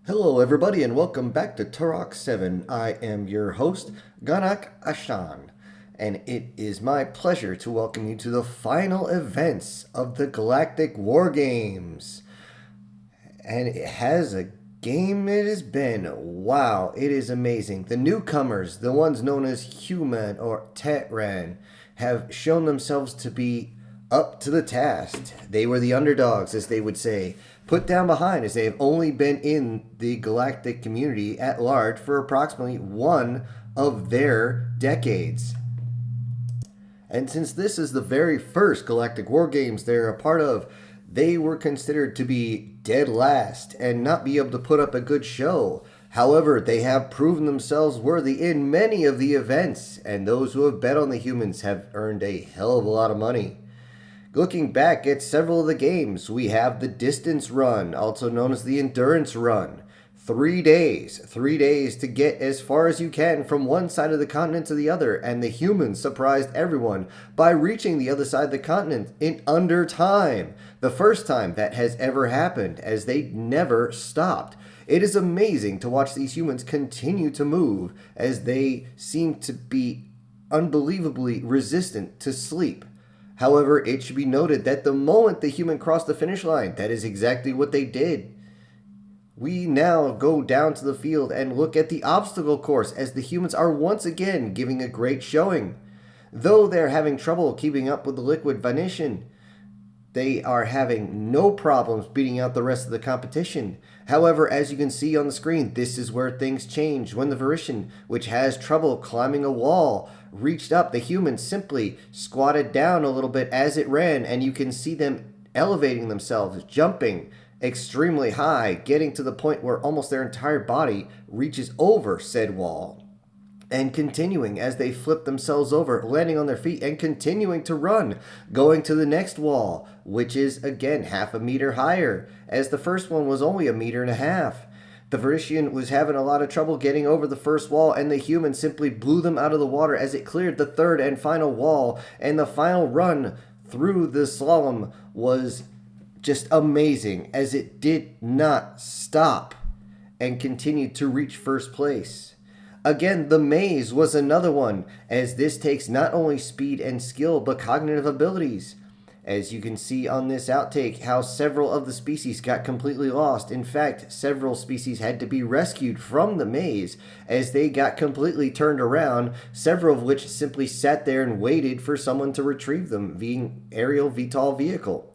Hello, everybody, and welcome back to Turok 7. I am your host, Ganak Ashan, and it is my pleasure to welcome you to the final events of the Galactic WARGAMES. And it has a game it has been. Wow, it is amazing. The newcomers, the ones known as Human or Tetran, have shown themselves to be up to the task. They were the underdogs, as they would say, put down behind, as they have only been in the galactic community at large for approximately one of their decades. And since this is the very first Galactic War Games they're a part of, they were considered to be dead last and not be able to put up a good show. However, they have proven themselves worthy in many of the events, and those who have bet on the humans have earned a hell of a lot of money. Looking back at several of the games, we have the distance run, also known as the endurance run. 3 days. 3 days to get as far as you can from one side of the continent to the other, and the humans surprised everyone by reaching the other side of the continent in under time. The first time that has ever happened, as they never stopped. It is amazing to watch these humans continue to move, as they seem to be unbelievably resistant to sleep. However, it should be noted that the moment the human crossed the finish line, that is exactly what they did. We now go down to the field and look at the obstacle course as the humans are once again giving a great showing. Though they're having trouble keeping up with the liquid Venetian, they are having no problems beating out the rest of the competition. However, as you can see on the screen, this is where things change. When the Veritian, which has trouble climbing a wall, reached up, the humans simply squatted down a little bit as it ran, and you can see them elevating themselves, jumping extremely high, getting to the point where almost their entire body reaches over said wall. And continuing as they flip themselves over, landing on their feet and continuing to run, going to the next wall, which is again half a meter higher, as the first one was only a meter and a half. The Veritian was having a lot of trouble getting over the first wall, and the human simply blew them out of the water as it cleared the third and final wall, and the final run through the slalom was just amazing, as it did not stop and continued to reach first place. Again, the maze was another one, as this takes not only speed and skill, but cognitive abilities. As you can see on this outtake, how several of the species got completely lost. In fact, several species had to be rescued from the maze as they got completely turned around, several of which simply sat there and waited for someone to retrieve them via aerial VTOL vehicle.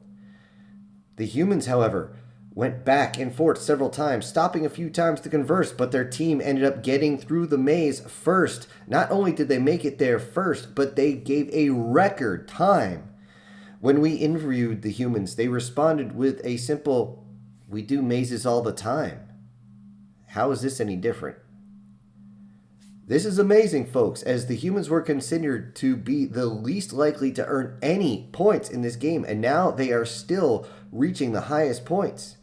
The humans, however, went back and forth several times, stopping a few times to converse, but their team ended up getting through the maze first. Not only did they make it there first, but they gave a record time. When we interviewed the humans, they responded with a simple, "We do mazes all the time. How is this any different?" This is amazing, folks, as the humans were considered to be the least likely to earn any points in this game, and now they are still reaching the highest points.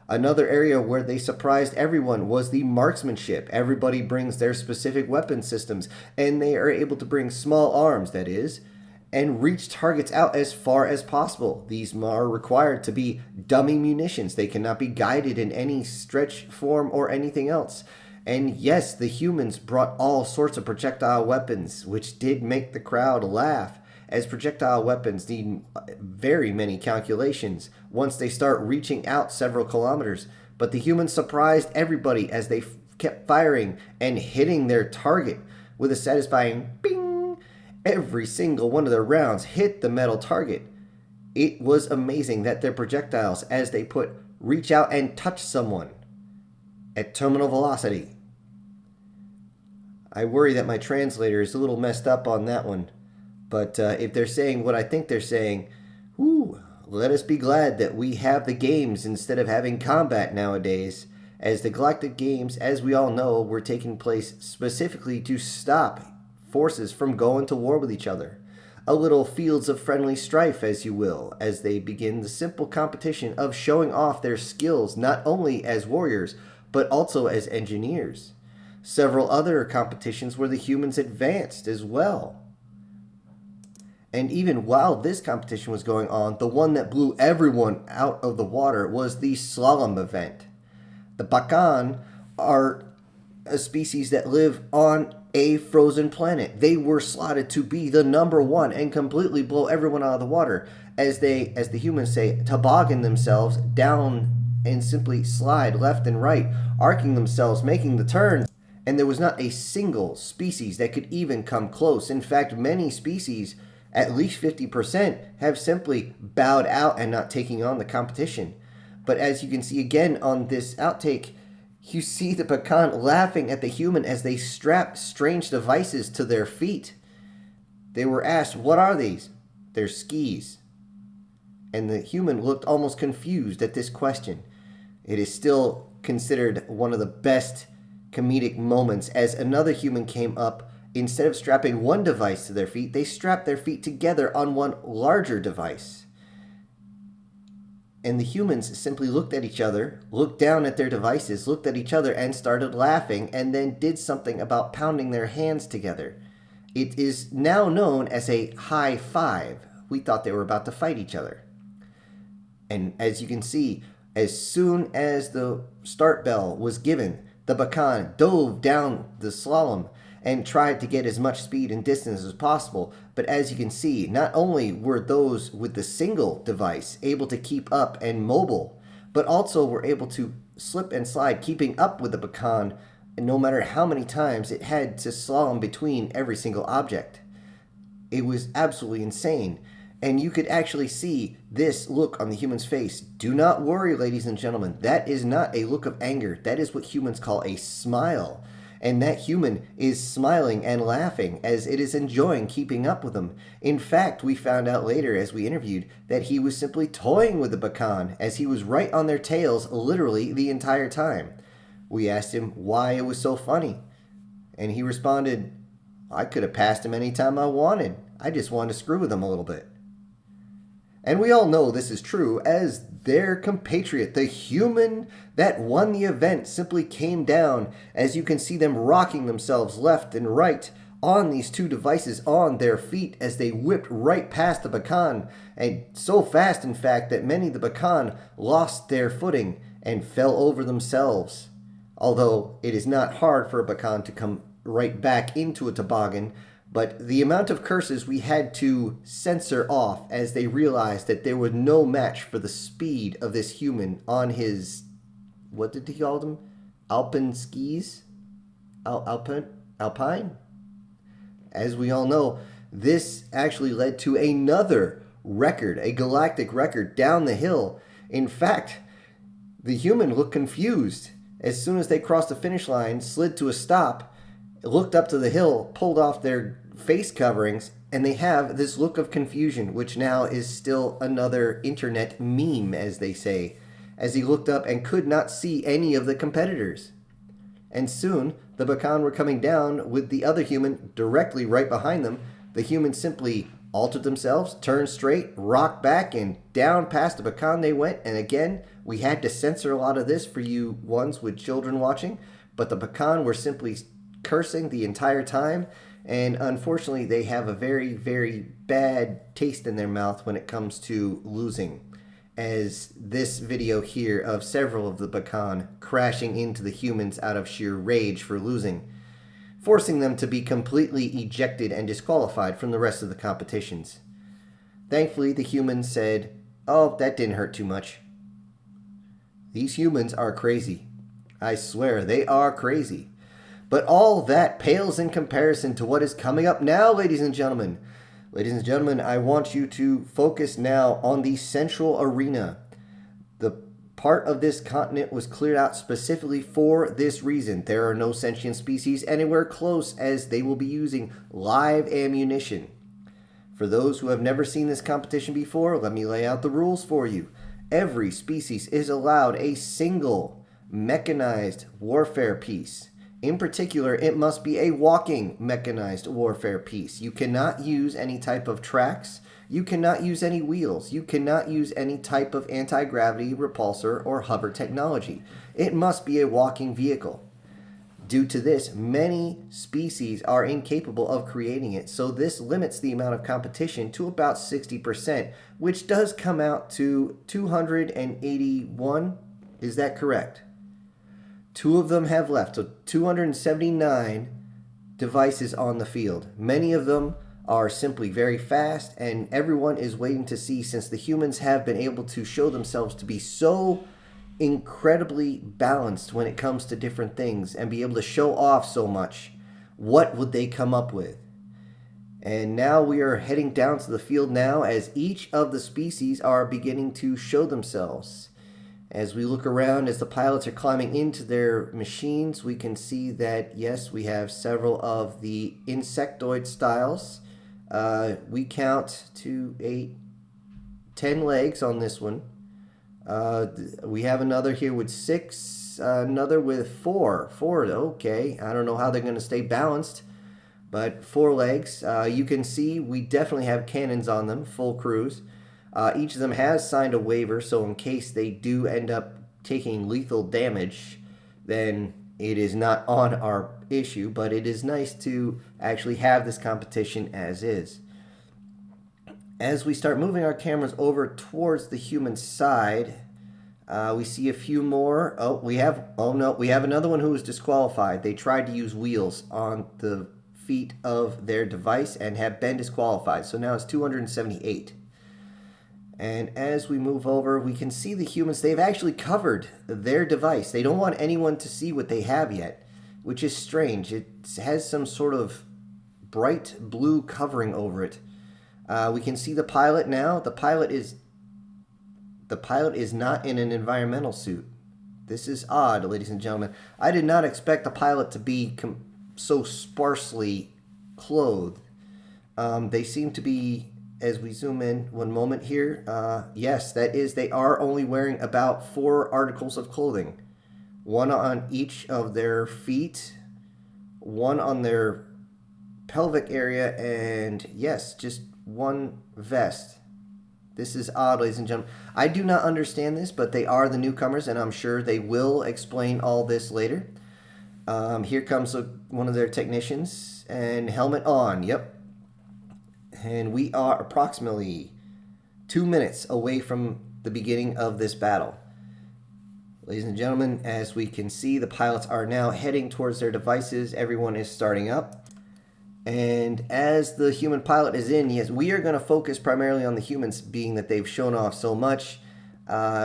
Another area where they surprised everyone was the marksmanship. Everybody brings their specific weapon systems, and they are able to bring small arms, that is, and reach targets out as far as possible. These are required to be dummy munitions. They cannot be guided in any stretch form or anything else. And yes, the humans brought all sorts of projectile weapons, which did make the crowd laugh, as projectile weapons need very many calculations once they start reaching out several kilometers. But the humans surprised everybody as they kept firing and hitting their target with a satisfying bing. Every single one of their rounds hit the metal target. It was amazing that their projectiles, as they put reach out and touch someone at terminal velocity. I worry that my translator is a little messed up on that one. But if they're saying what I think they're saying, let us be glad that we have the games instead of having combat nowadays, as the Galactic Games, as we all know, were taking place specifically to stop forces from going to war with each other. A little fields of friendly strife, as you will, as they begin the simple competition of showing off their skills not only as warriors, but also as engineers. Several other competitions where the humans advanced as well. And even while this competition was going on, the one that blew everyone out of the water was the slalom event. The Bakan are a species that live on a frozen planet. They were slotted to be the number one and completely blow everyone out of the water as they, as the humans say, toboggan themselves down and simply slide left and right, arcing themselves, making the turns. And there was not a single species that could even come close. In fact, many species, at least 50%, have simply bowed out and not taking on the competition. But as you can see again on this outtake, you see the Bakan laughing at the human as they strapped strange devices to their feet. They were asked, "What are these?" "They're skis." And the human looked almost confused at this question. It is still considered one of the best comedic moments as another human came up. Instead of strapping one device to their feet, they strapped their feet together on one larger device. And the humans simply looked at each other, looked down at their devices, looked at each other, and started laughing, and then did something about pounding their hands together. It is now known as a high five. We thought they were about to fight each other. And as you can see, as soon as the start bell was given, the Bakan dove down the slalom and tried to get as much speed and distance as possible. But as you can see, not only were those with the single device able to keep up and mobile, but also were able to slip and slide, keeping up with the Bakan, no matter how many times it had to slalom between every single object. It was absolutely insane. And you could actually see this look on the human's face. Do not worry, ladies and gentlemen. That is not a look of anger. That is what humans call a smile. And that human is smiling and laughing as it is enjoying keeping up with them. In fact, we found out later as we interviewed that he was simply toying with the Bakan as he was right on their tails literally the entire time. We asked him why it was so funny. And he responded, "I could have passed him anytime I wanted. I just wanted to screw with him a little bit." And we all know this is true, as their compatriot, the human that won the event, simply came down, as you can see them rocking themselves left and right on these two devices on their feet as they whipped right past the Bakan, and so fast, in fact, that many of the Bakan lost their footing and fell over themselves. Although it is not hard for a Bakan to come right back into a toboggan, but the amount of curses we had to censor off as they realized that there was no match for the speed of this human on his, what did he call them? Alpine skis? Alpine? As we all know, this actually led to another record, a galactic record down the hill. In fact, the human looked confused. As soon as they crossed the finish line, slid to a stop, looked up to the hill, pulled off their face coverings, and they have this look of confusion, which now is still another internet meme, as they say, as he looked up and could not see any of the competitors. And soon, the Bakan were coming down with the other human directly right behind them. The humans simply altered themselves, turned straight, rocked back, and down past the Bakan they went. And again, we had to censor a lot of this for you ones with children watching, but the Bakan were simply cursing the entire time. And unfortunately, they have a very, very bad taste in their mouth when it comes to losing. As this video here of several of the Bakan crashing into the humans out of sheer rage for losing, forcing them to be completely ejected and disqualified from the rest of the competitions. Thankfully, the humans said, "Oh, that didn't hurt too much." These humans are crazy. I swear, they are crazy. But all that pales in comparison to what is coming up now, ladies and gentlemen. Ladies and gentlemen, I want you to focus now on the central arena. The part of this continent was cleared out specifically for this reason. There are no sentient species anywhere close, as they will be using live ammunition. For those who have never seen this competition before, let me lay out the rules for you. Every species is allowed a single mechanized warfare piece. In particular, it must be a walking mechanized warfare piece. You cannot use any type of tracks. You cannot use any wheels. You cannot use any type of anti-gravity repulsor or hover technology. It must be a walking vehicle. Due to this, many species are incapable of creating it, so this limits the amount of competition to about 60%, which does come out to 281. Is that correct? Two of them have left. So 279 devices on the field. Many of them are simply very fast, and everyone is waiting to see, since the humans have been able to show themselves to be so incredibly balanced when it comes to different things and be able to show off so much, what would they come up with? And now we are heading down to the field now as each of the species are beginning to show themselves. As we look around, as the pilots are climbing into their machines, we can see that, yes, we have several of the insectoid styles. We count 2, 8, 10 legs on this one. We have another here with 6, another with 4. 4, okay. I don't know how they're going to stay balanced, but 4 legs. You can see we definitely have cannons on them, full crews. Each of them has signed a waiver, so in case they do end up taking lethal damage, then it is not on our issue, but it is nice to actually have this competition as is. As we start moving our cameras over towards the human side, we see a few more. We have another one who was disqualified. They tried to use wheels on the feet of their device and have been disqualified. So now it's 278. And as we move over, we can see the humans. They've actually covered their device. They don't want anyone to see what they have yet, which is strange. It has some sort of bright blue covering over it. We can see the pilot now. The pilot is not in an environmental suit. This is odd, ladies and gentlemen. I did not expect the pilot to be so sparsely clothed. They seem to be, as we zoom in one moment here, yes, that is, they are only wearing about 4 articles of clothing. 1 on each of their feet, 1 on their pelvic area, and yes, just 1 vest. This is odd, ladies and gentlemen. I do not understand this, but they are the newcomers, and I'm sure they will explain all this later. Here comes one of their technicians, and helmet on, yep. And we are approximately 2 minutes away from the beginning of this battle. Ladies and gentlemen, as we can see, the pilots are now heading towards their devices. Everyone is starting up. And as the human pilot is in, yes, we are going to focus primarily on the humans, being that they've shown off so much.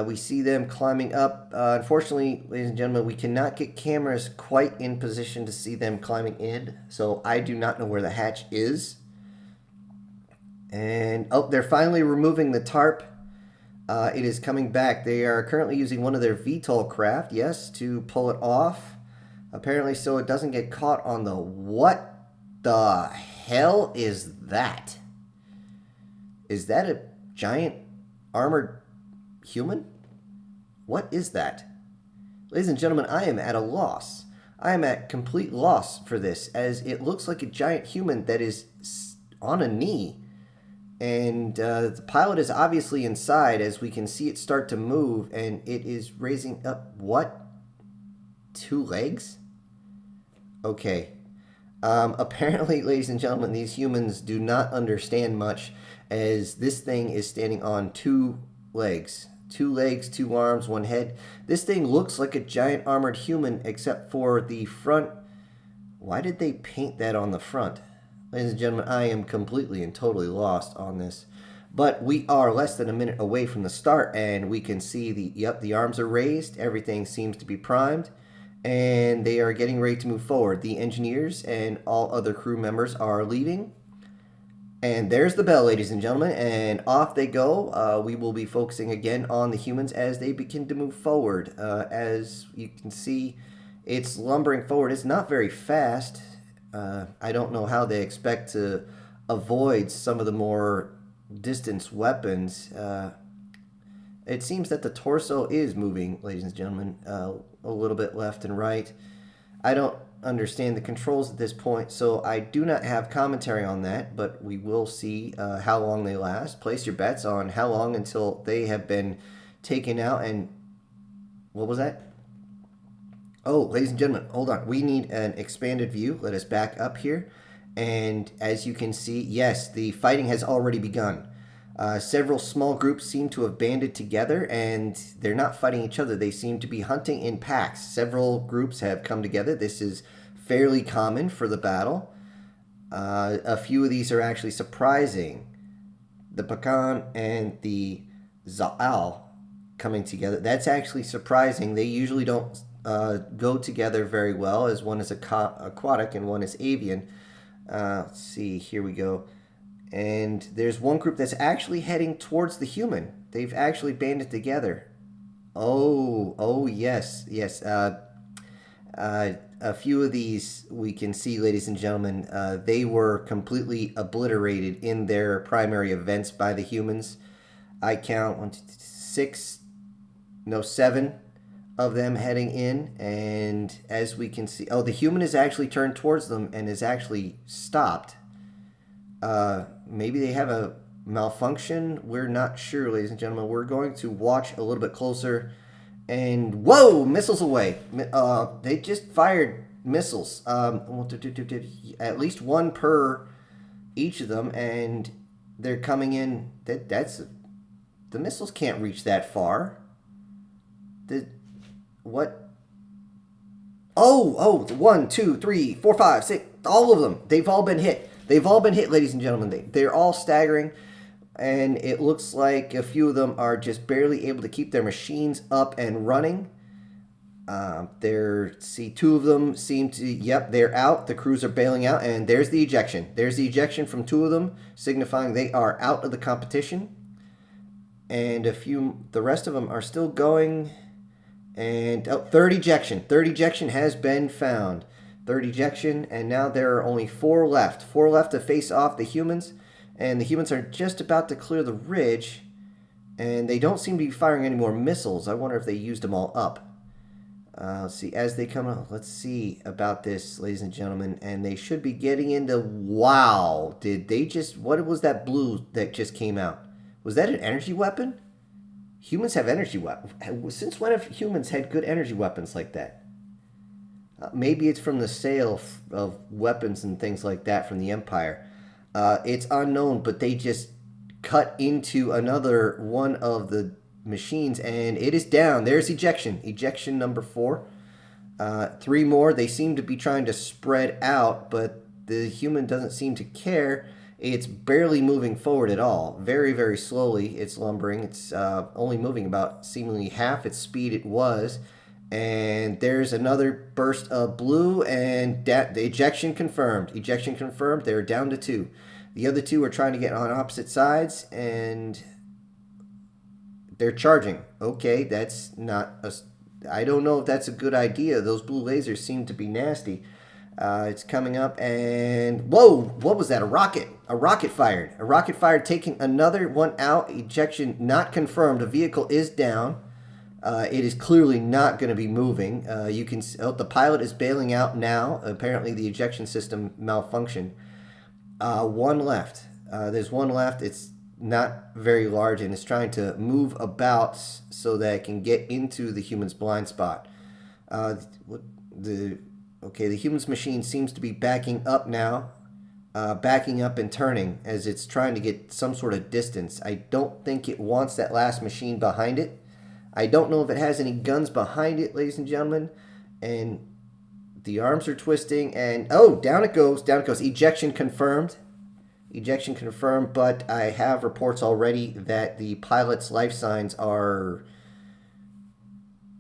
We see them climbing up. Unfortunately, ladies and gentlemen, we cannot get cameras quite in position to see them climbing in. So I do not know where the hatch is. And, they're finally removing the tarp. It is coming back. They are currently using one of their VTOL craft, yes, to pull it off. Apparently so it doesn't get caught on the... What the hell is that? Is that a giant armored human? What is that? Ladies and gentlemen, I am at a loss. I am at complete loss for this, as it looks like a giant human that is on a knee. And the pilot is obviously inside, as we can see it start to move, and it is raising up, what? 2 legs? Okay. Apparently, ladies and gentlemen, these humans do not understand much, as this thing is standing on 2 legs. 2 legs, 2 arms, 1 head. This thing looks like a giant armored human, except for the front. Why did they paint that on the front? Ladies and gentlemen, I am completely and totally lost on this. But we are less than a minute away from the start, and we can see the arms are raised. Everything seems to be primed, and they are getting ready to move forward. The engineers and all other crew members are leaving. And there's the bell, ladies and gentlemen, and off they go. We will be focusing again on the humans as they begin to move forward. As you can see, it's lumbering forward. It's not very fast. I don't know how they expect to avoid some of the more distance weapons. It seems that the torso is moving, ladies and gentlemen, a little bit left and right. I don't understand the controls at this point, so I do not have commentary on that, but we will see how long they last. Place your bets on how long until they have been taken out. And what was that? Oh, ladies and gentlemen, hold on. We need an expanded view. Let us back up here. And as you can see, yes, the fighting has already begun. Several small groups seem to have banded together, and they're not fighting each other. They seem to be hunting in packs. Several groups have come together. This is fairly common for the battle. A few of these are actually surprising. The Pakan and the Za'al coming together. That's actually surprising. They usually don't go together very well, as one is aquatic and one is avian. Let's see, here we go. And there's one group that's actually heading towards the human. They've actually banded together. Oh, yes. A few of these we can see, ladies and gentlemen, they were completely obliterated in their primary events by the humans. I count 7 of them heading in, and as we can see, the human is actually turned towards them and is actually stopped. Maybe they have a malfunction. We're not sure, ladies and gentlemen. We're going to watch a little bit closer. And whoa, missiles away. They just fired missiles. At least one per each of them, and they're coming in. The missiles can't reach that far. What? Oh, 1, 2, 3, 4, 5, 6. All of them. They've all been hit. Ladies and gentlemen. They're all staggering, and it looks like a few of them are just barely able to keep their machines up and running. Two of them seem to, they're out. The crews are bailing out, and there's the ejection. There's the ejection from 2 of them, signifying they are out of the competition. And the rest of them are still going. And third ejection. Third ejection has been found. Third ejection, and now there are only 4 left. 4 left to face off the humans, and the humans are just about to clear the ridge, and they don't seem to be firing any more missiles. I wonder if they used them all up. Let's see, as they come out, let's see about this, ladies and gentlemen, and they should be getting into, wow, what was that blue that just came out? Was that an energy weapon? Humans have energy weapons. Since when have humans had good energy weapons like that? Maybe it's from the sale of weapons and things like that from the Empire. It's unknown, but they just cut into another one of the machines, and it is down. There's ejection. Ejection number 4. 3 more. They seem to be trying to spread out, but the human doesn't seem to care. It's barely moving forward at all. Very, very slowly it's lumbering. It's only moving about seemingly half its speed it was. And there's another burst of blue, and the ejection confirmed. Ejection confirmed. They're down to 2. The other 2 are trying to get on opposite sides, and they're charging. Okay, that's not I don't know if that's a good idea. Those blue lasers seem to be nasty. It's coming up, and whoa, what was that? A rocket. A rocket fired. A rocket fired, taking another one out. Ejection not confirmed. A vehicle is down. It is clearly not going to be moving. You can the pilot is bailing out now. Apparently, the ejection system malfunctioned. 1 left. There's 1 left. It's not very large, and it's trying to move about so that it can get into the human's blind spot. The human's machine seems to be backing up now. Backing up and turning as it's trying to get some sort of distance. I don't think it wants that last machine behind it. I don't know if it has any guns behind it, ladies and gentlemen. And the arms are twisting, and down it goes. Ejection confirmed. Ejection confirmed, but I have reports already that the pilot's life signs are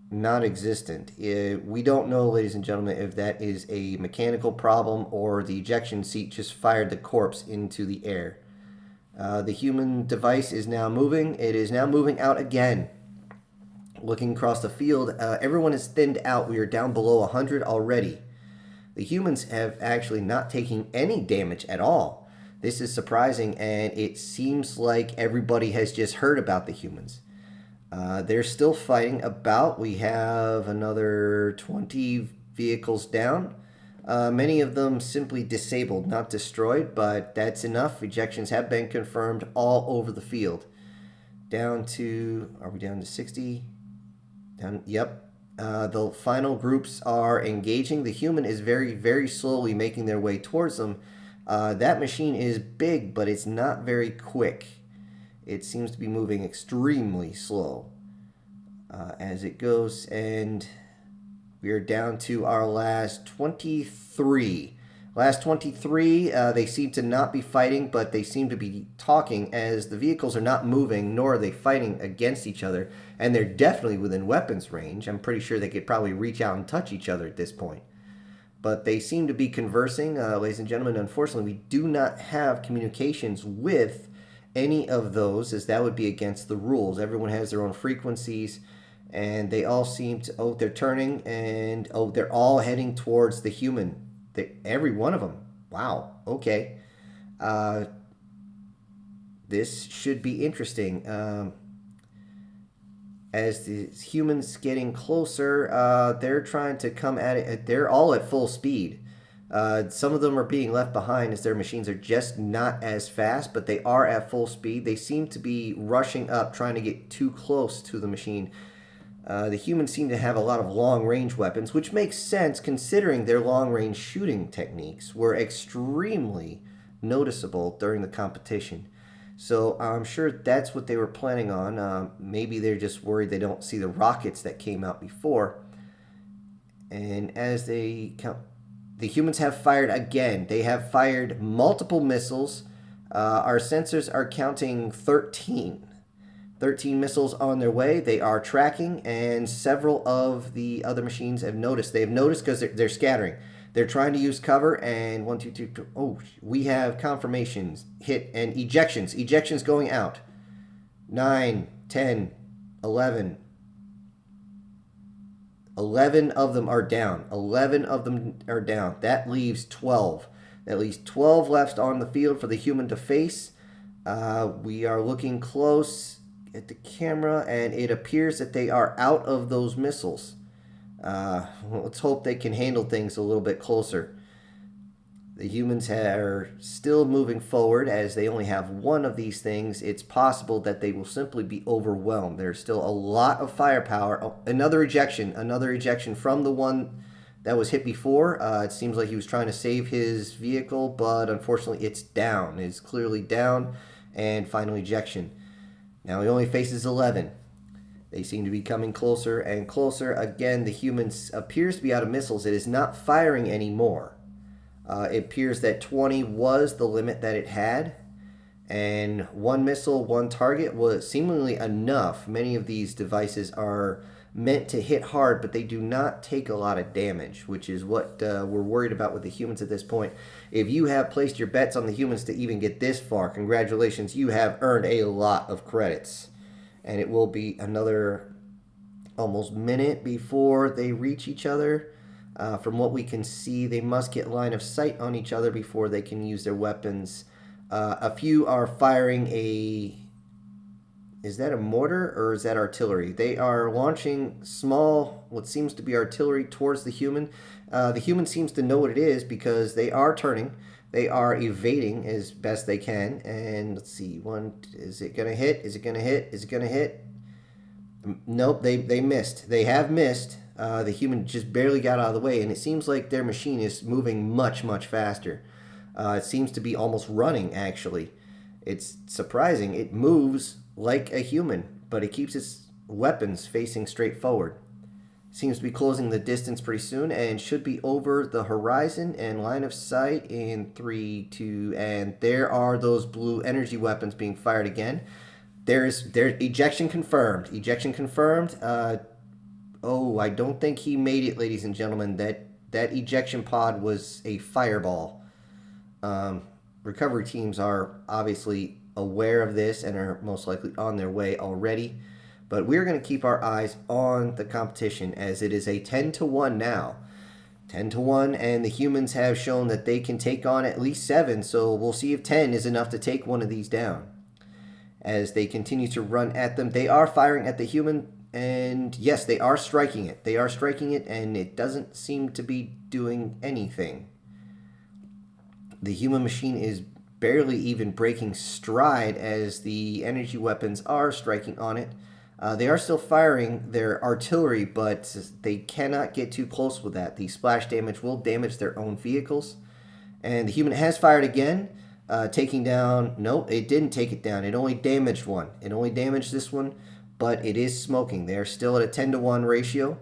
non-existent. We don't know, ladies and gentlemen, if that is a mechanical problem or the ejection seat just fired the corpse into the air. The human device is now moving. It is now moving out again. Looking across the field, everyone is thinned out. We are down below 100 already. The humans have actually not taken any damage at all. This is surprising, and it seems like everybody has just heard about the humans. They're still fighting about. We have another 20 vehicles down. Many of them simply disabled, not destroyed, but that's enough. Ejections have been confirmed all over the field. Are we down to 60? Yep. The final groups are engaging. The human is very, very slowly making their way towards them. That machine is big, but it's not very quick. it seems to be moving extremely slow as it goes, and we are down to our last 23. Last 23, they seem to not be fighting, but they seem to be talking as the vehicles are not moving, nor are they fighting against each other. And they're definitely within weapons range. I'm pretty sure they could probably reach out and touch each other at this point. But they seem to be conversing. Ladies and gentlemen, unfortunately, we do not have communications with any of those, as that would be against the rules. Everyone has their own frequencies, and they all seem to, oh, they're turning, and oh, they're all heading towards the human. Every one of them. Wow. Okay. This should be interesting. As the humans getting closer, they're trying to come at it. They're all at full speed. Some of them are being left behind as their machines are just not as fast, but they are at full speed. They seem to be rushing up, trying to get too close to the machine. The humans seem to have a lot of long-range weapons, which makes sense considering their long-range shooting techniques were extremely noticeable during the competition. So I'm sure that's what they were planning on. Maybe they're just worried they don't see the rockets that came out before. And as they count, the humans have fired again. They have fired multiple missiles. Our sensors are counting 13. 13 missiles on their way. They are tracking, and several of the other machines have noticed. They've noticed because they're scattering. They're trying to use cover, and 1, 2, 2, 2. Oh, we have confirmations, hit, and ejections. Ejections going out. 9, 10, 11. 11 of them are down. 11 of them are down. That leaves 12. That leaves 12 left on the field for the human to face. We are looking close at the camera, and it appears that they are out of those missiles. Let's hope they can handle things a little bit closer. The humans are still moving forward as they only have one of these things. It's possible that they will simply be overwhelmed. There's still a lot of firepower. Oh, another ejection from the one that was hit before. It seems like he was trying to save his vehicle, but unfortunately it's down. It's clearly down, and final ejection. Now he only faces 11. They seem to be coming closer and closer. Again, the human appears to be out of missiles. It is not firing anymore. It appears that 20 was the limit that it had. And one missile, one target was seemingly enough. Many of these devices are meant to hit hard, but they do not take a lot of damage, which is what we're worried about with the humans at this point. If you have placed your bets on the humans to even get this far, congratulations, you have earned a lot of credits. And it will be another almost minute before they reach each other. From what we can see, they must get line of sight on each other before they can use their weapons. A few are firing a... Is that a mortar or is that artillery? They are launching small, what seems to be artillery towards the human. The human seems to know what it is because they are turning. They are evading as best they can. And let's see, is it going to hit? Is it going to hit? Is it going to hit? Nope, they missed. They have missed. The human just barely got out of the way, and it seems like their machine is moving much, much faster. It seems to be almost running, actually. It's surprising. It moves like a human, but it keeps its weapons facing straight forward. Seems to be closing the distance pretty soon and should be over the horizon and line of sight in 3, 2, and there are those blue energy weapons being fired again. There's ejection confirmed. Ejection confirmed. Oh, I don't think he made it, ladies and gentlemen. That ejection pod was a fireball. Recovery teams are obviously aware of this and are most likely on their way already. But we're going to keep our eyes on the competition as it is a 10-1 now. 10-1, and the humans have shown that they can take on at least 7, so we'll see if 10 is enough to take one of these down. As they continue to run at them, they are firing at the human, and yes, they are striking it. They are striking it, and it doesn't seem to be doing anything. The human machine is barely even breaking stride as the energy weapons are striking on it. They are still firing their artillery, but they cannot get too close with that. The splash damage will damage their own vehicles. And the human has fired again. taking down. No, it didn't take it down. It only damaged one. It only damaged this one, but it is smoking. They're still at a 10-to-1 ratio.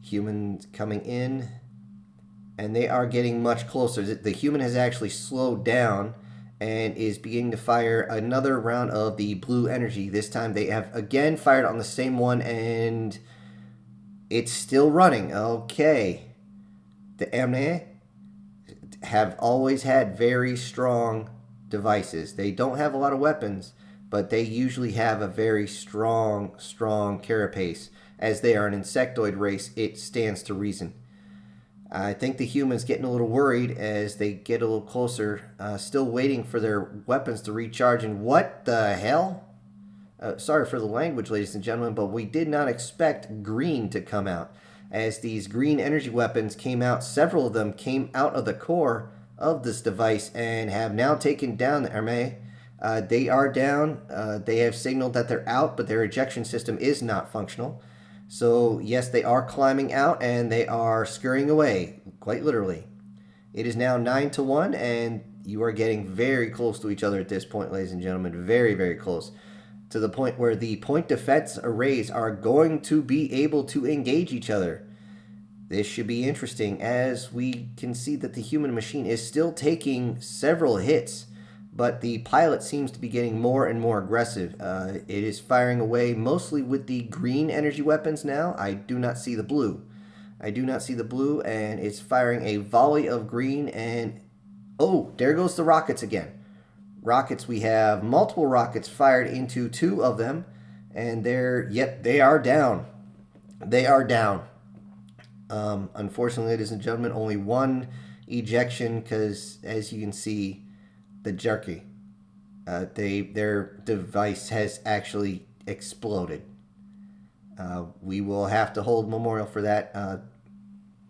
Humans coming in, and they are getting much closer. The human has actually slowed down and is beginning to fire another round of the blue energy. This time they have again fired on the same one, and it's still running. Okay. The Amne have always had very strong devices. They don't have a lot of weapons, but they usually have a very strong carapace. As they are an insectoid race, it stands to reason. I think the humans getting a little worried as they get a little closer, still waiting for their weapons to recharge. And what the hell? Sorry for the language, ladies and gentlemen, but we did not expect green to come out. As these green energy weapons came out, several of them came out of the core of this device and have now taken down the Armée. They are down. They have signaled that they're out, but their ejection system is not functional. So, yes, they are climbing out and they are scurrying away, quite literally. It is now 9-to-1, and you are getting very close to each other at this point, ladies and gentlemen. Very, very close. To the point where the point defense arrays are going to be able to engage each other. This should be interesting, as we can see that the human machine is still taking several hits, but the pilot seems to be getting more and more aggressive. It is firing away mostly with the green energy weapons now. I do not see the blue. And it's firing a volley of green, and oh, there goes the rockets again. Rockets, we have multiple rockets fired into two of them, and they are down. Unfortunately, ladies and gentlemen, only one ejection, because as you can see, the jerky, their device has actually exploded. We will have to hold memorial for that.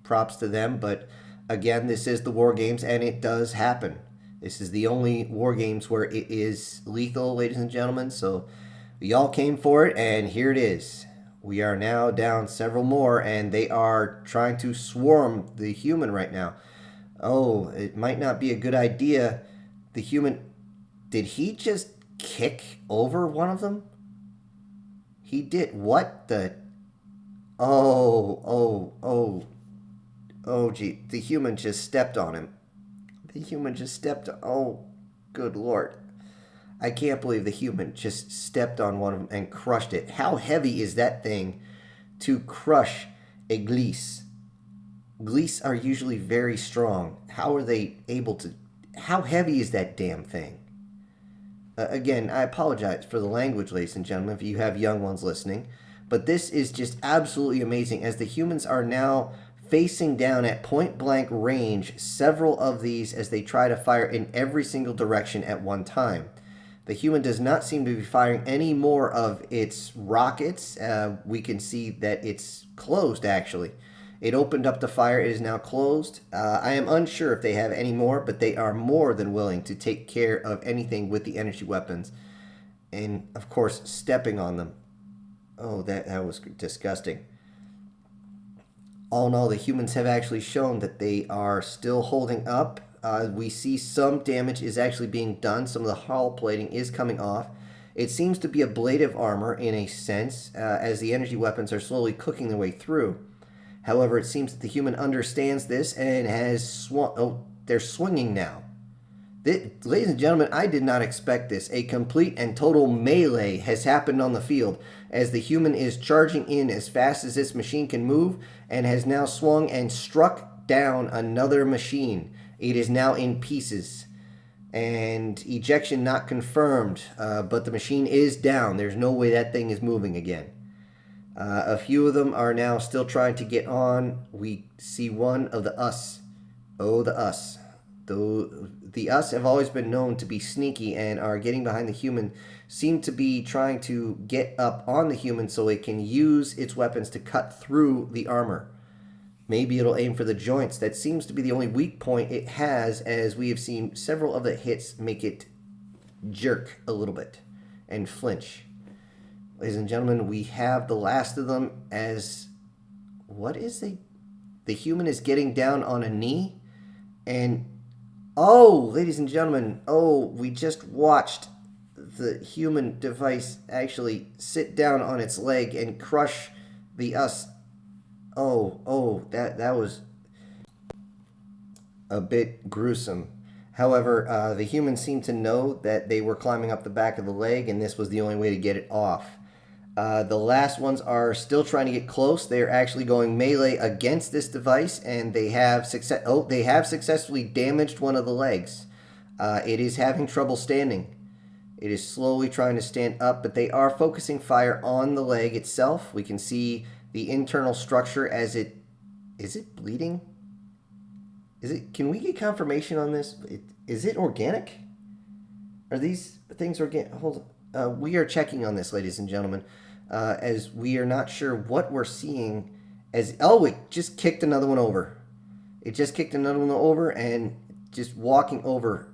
Props to them, but again, this is the War Games, and it does happen. This is the only War Games where it is lethal, ladies and gentlemen. So we all came for it, and here it is. We are now down several more, and they are trying to swarm the human right now. Oh, it might not be a good idea. The human, did he just kick over one of them? He did. What the? Oh, gee. The human just stepped on him. Oh, good Lord. I can't believe the human just stepped on one of them and crushed it. How heavy is that thing to crush a gliese? Gliese are usually very strong. How are they able to... How heavy is that damn thing? Again, I apologize for the language, ladies and gentlemen, if you have young ones listening. But this is just absolutely amazing, as the humans are now facing down at point-blank range several of these as they try to fire in every single direction at one time. The human does not seem to be firing any more of its rockets. We can see that it's closed, actually. It opened up the fire. It is now closed. I am unsure if they have any more, but they are more than willing to take care of anything with the energy weapons. And, of course, stepping on them. Oh, that was disgusting. All in all, the humans have actually shown that they are still holding up. We see some damage is actually being done. Some of the hull plating is coming off. It seems to be ablative armor in a sense, as the energy weapons are slowly cooking their way through. However, it seems that the human understands this and has swung. Oh, they're swinging now. Ladies and gentlemen, I did not expect this. A complete and total melee has happened on the field as the human is charging in as fast as this machine can move and has now swung and struck down another machine. It is now in pieces. And ejection not confirmed, but the machine is down. There's no way that thing is moving again. A few of them are now still trying to get on. We see one of the us. Oh, the us. The us have always been known to be sneaky and are getting behind the human, seem to be trying to get up on the human so it can use its weapons to cut through the armor. Maybe it'll aim for the joints. That seems to be the only weak point it has, as we have seen several of the hits make it jerk a little bit and flinch. Ladies and gentlemen, we have the last of them as... What is the human is getting down on a knee, and... Oh, ladies and gentlemen, oh, we just watched the human device actually sit down on its leg and crush the us. Oh, that was a bit gruesome. However, the humans seemed to know that they were climbing up the back of the leg, and this was the only way to get it off. The last ones are still trying to get close. They're actually going melee against this device, and they have success. Oh, they have successfully damaged one of the legs. It is having trouble standing. It is slowly trying to stand up, but they are focusing fire on the leg itself. We can see the internal structure as it is it bleeding? Is it? Can we get confirmation on this? Is it organic? Are these things organic? Hold on. We are checking on this, ladies and gentlemen, as we are not sure what we're seeing. As oh, it just kicked another one over. It just kicked another one over and just walking over.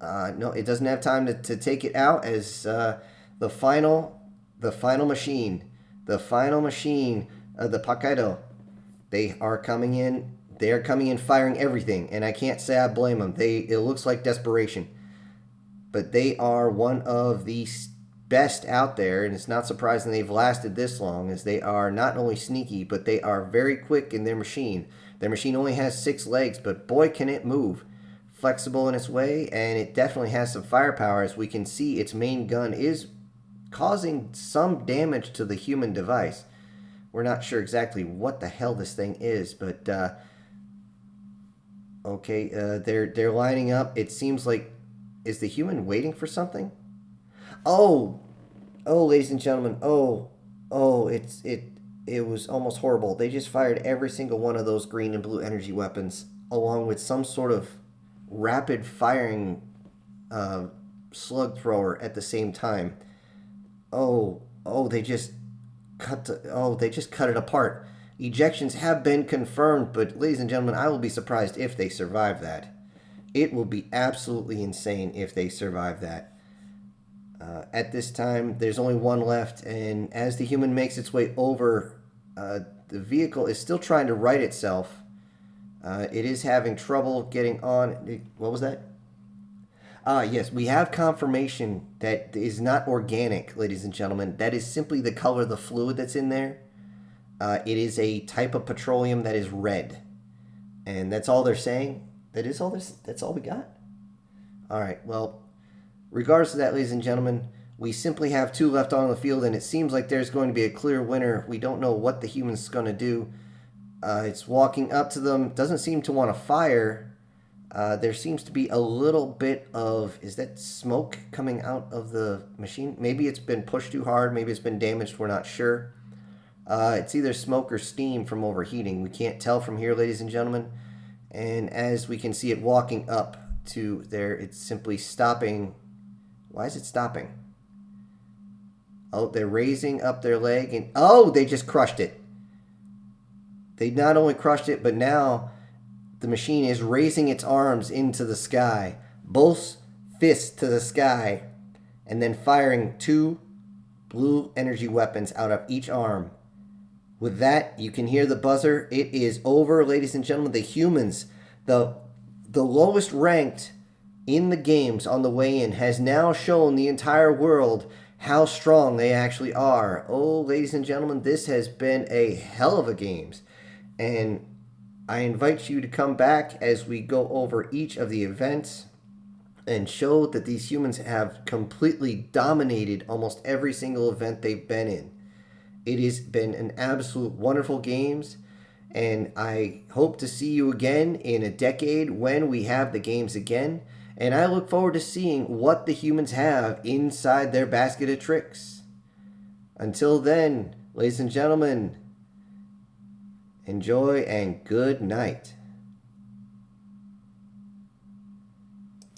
No, it doesn't have time to take it out as the final machine, the Pakaido. They are coming in. They are coming in firing everything, and I can't say I blame them. It looks like desperation, but they are one of the best out there, and it's not surprising they've lasted this long, as they are not only sneaky, but they are very quick in their machine. Their machine only has 6 legs, but boy can it move. Flexible in its way, and it definitely has some firepower. As we can see, its main gun is causing some damage to the human device. We're not sure exactly what the hell this thing is, but okay, they're lining up. It seems like, is the human waiting for something? Oh, ladies and gentlemen, it was almost horrible. They just fired every single one of those green and blue energy weapons, along with some sort of rapid firing slug thrower at the same time. They just cut it apart. Ejections have been confirmed, but ladies and gentlemen, I will be surprised if they survive that. It will be absolutely insane if they survive that. At this time, there's only one left, and as the human makes its way over, the vehicle is still trying to right itself. It is having trouble getting on. What was that? Yes, we have confirmation that is not organic, ladies and gentlemen. That is simply the color of the fluid that's in there. It is a type of petroleum that is red. And that's all they're saying. That's all we got? All right, well, regardless of that, ladies and gentlemen, we simply have 2 left on the field, and it seems like there's going to be a clear winner. We don't know what the human's going to do. It's walking up to them. Doesn't seem to want to fire. There seems to be a little bit of, is that smoke coming out of the machine? Maybe it's been pushed too hard. Maybe it's been damaged. We're not sure. It's either smoke or steam from overheating. We can't tell from here, ladies and gentlemen. And as we can see it walking up to there, it's simply stopping. Why is it stopping? Oh, they're raising up their leg, and oh, they just crushed it. They not only crushed it, but now the machine is raising its arms into the sky, both fists to the sky, and then firing 2 blue energy weapons out of each arm. With that, you can hear the buzzer. It is over, ladies and gentlemen. The humans, the lowest ranked in the games on the way in, has now shown the entire world how strong they actually are. Oh, ladies and gentlemen, this has been a hell of a games. And I invite you to come back as we go over each of the events and show that these humans have completely dominated almost every single event they've been in. It has been an absolute wonderful games, and I hope to see you again in a decade when we have the games again, and I look forward to seeing what the humans have inside their basket of tricks. Until then, ladies and gentlemen, enjoy and good night.